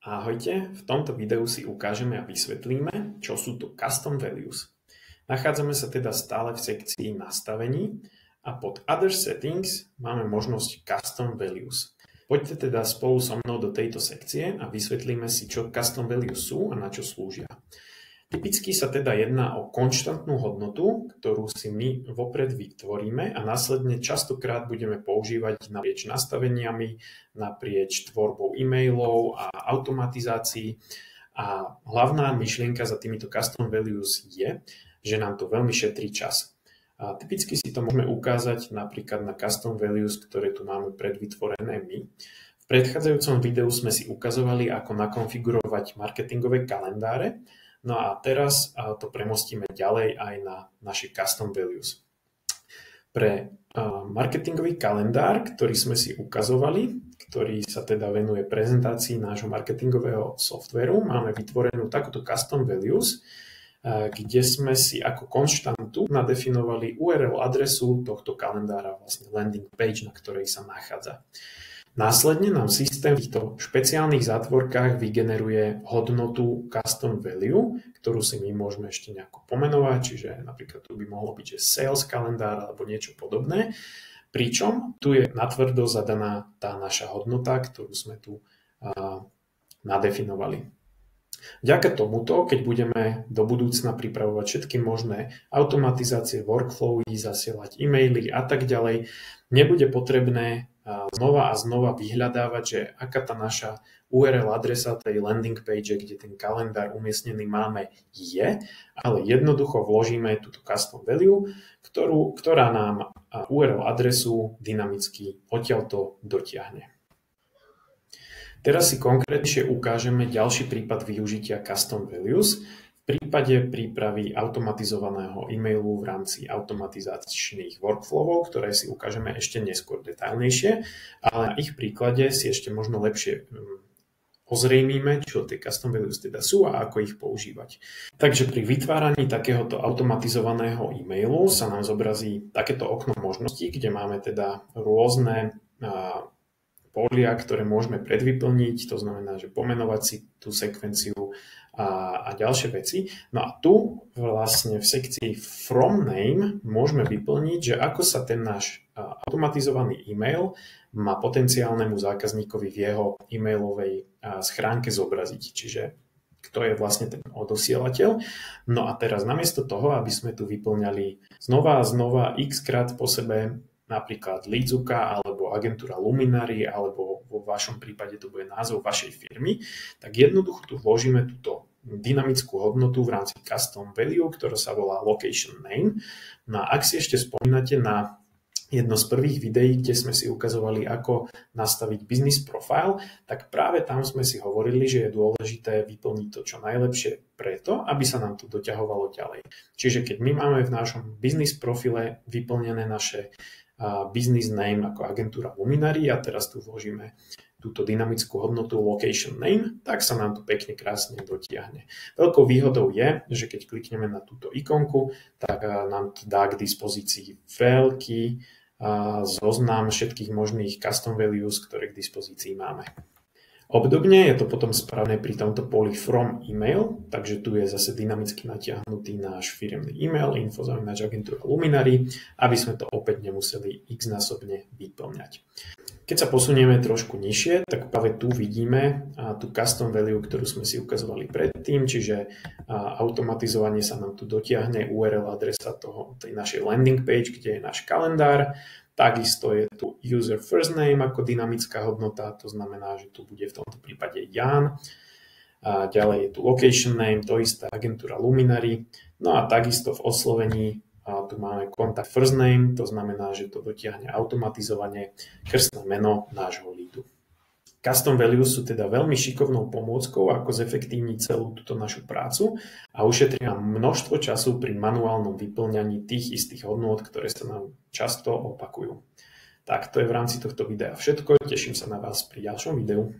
Ahojte, v tomto videu si ukážeme a vysvetlíme, čo sú to Custom Values. Nachádzame sa teda stále v sekcii nastavení a pod Other Settings máme možnosť Custom Values. Poďte teda spolu so mnou do tejto sekcie a vysvetlíme si, čo Custom Values sú a na čo slúžia. Typicky sa teda jedná o konštantnú hodnotu, ktorú si my vopred vytvoríme a následne častokrát budeme používať naprieč nastaveniami, naprieč tvorbou e-mailov a automatizácií. A hlavná myšlienka za týmito custom values je, že nám to veľmi šetrí čas. A typicky si to môžeme ukázať napríklad na custom values, ktoré tu máme predvytvorené my. V predchádzajúcom videu sme si ukazovali, ako nakonfigurovať marketingové kalendáre. No a teraz to premostíme ďalej aj na naše custom values. Pre marketingový kalendár, ktorý sme si ukazovali, ktorý sa teda venuje prezentácii nášho marketingového softvéru, máme vytvorenú takúto custom values, kde sme si ako konštantu nadefinovali URL adresu tohto kalendára, vlastne landing page, na ktorej sa nachádza. Následne nám systém v týchto špeciálnych zátvorkách vygeneruje hodnotu custom value, ktorú si my môžeme ešte nejako pomenovať, čiže napríklad tu by mohlo byť, že sales kalendár alebo niečo podobné. Pričom tu je natvrdo zadaná tá naša hodnota, ktorú sme tu nadefinovali. Vďaka tomuto, keď budeme do budúcna pripravovať všetky možné automatizácie, workflowy, zasielať e-maily a tak ďalej, nebude potrebné znova a znova vyhľadávať, že aká tá naša URL adresa tej landing page, kde ten kalendár umiestnený máme, je, ale jednoducho vložíme túto custom value, ktorá nám URL adresu dynamicky odtiaľto dotiahne. Teraz si konkrétnejšie ukážeme ďalší prípad využitia custom values v prípade prípravy automatizovaného e-mailu v rámci automatizačných workflowov, ktoré si ukážeme ešte neskôr detailnejšie, ale na ich príklade si ešte možno lepšie ozrejmíme, čo tie custom values teda sú a ako ich používať. Takže pri vytváraní takéhoto automatizovaného e-mailu sa nám zobrazí takéto okno možností, kde máme teda rôzne polia, ktoré môžeme predvyplniť, to znamená, že pomenovať si tú sekvenciu a ďalšie veci. No a tu vlastne v sekcii From Name môžeme vyplniť, že ako sa ten náš automatizovaný e-mail má potenciálnemu zákazníkovi v jeho e-mailovej schránke zobraziť. Čiže kto je vlastne ten odosielateľ. No a teraz namiesto toho, aby sme tu vyplňali znova a znova x-krát po sebe napríklad Leadzuka alebo agentúra Luminary, alebo vo vašom prípade to bude názov vašej firmy, tak jednoducho tu vložíme túto dynamickú hodnotu v rámci custom value, ktorá sa volá location name. No a ak si ešte spomínate na jedno z prvých videí, kde sme si ukazovali, ako nastaviť business profile, tak práve tam sme si hovorili, že je dôležité vyplniť to čo najlepšie preto, aby sa nám to doťahovalo ďalej. Čiže keď my máme v našom business profile vyplnené naše business name ako agentúra Luminary a teraz tu vložíme túto dynamickú hodnotu location name, tak sa nám to pekne krásne dotiahne. Veľkou výhodou je, že keď klikneme na túto ikonku, tak nám to dá k dispozícii veľký zoznam všetkých možných custom values, ktoré k dispozícii máme. Obdobne je to potom správne pri tomto poli From Email, takže tu je zase dynamicky natiahnutý náš firemný e-mail, info@agentúra Luminary, aby sme to opäť nemuseli x-násobne vyplňať. Keď sa posunieme trošku nižšie, tak práve tu vidíme tú custom value, ktorú sme si ukazovali predtým, čiže automatizovane sa nám tu dotiahne URL adresa tej našej landing page, kde je náš kalendár. Takisto je tu user first name ako dynamická hodnota, to znamená, že tu bude v tomto prípade Jan. A ďalej je tu location name, to isté agentúra Luminary. No a takisto v oslovení tu máme contact first name, to znamená, že to dotiahne automatizovane krstné meno nášho leadu. Custom values sú teda veľmi šikovnou pomôckou, ako zefektívniť celú túto našu prácu a ušetrí nám množstvo času pri manuálnom vyplňaní tých istých hodnôt, ktoré sa nám často opakujú. Tak to je v rámci tohto videa všetko, teším sa na vás pri ďalšom videu.